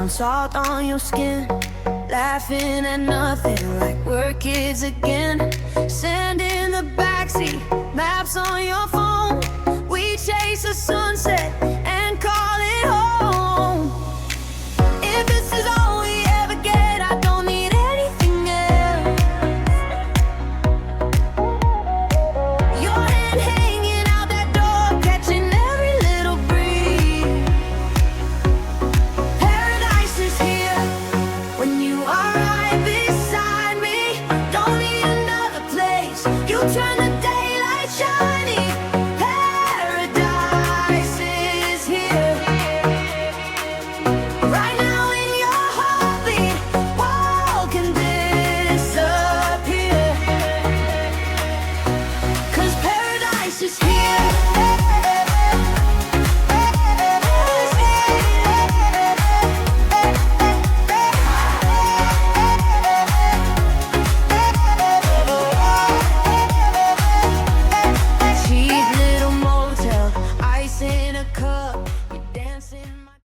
down salt on your skin, laughing at nothing like we're kids again. Sand in the backseat, maps on your phone. We chase the sunset and call it home. If this is all we ever get, I don't need anything else. Your hand hanging out that door, catching every little breeze. Paradise is here when you are right beside me. Don't need another place. You turn the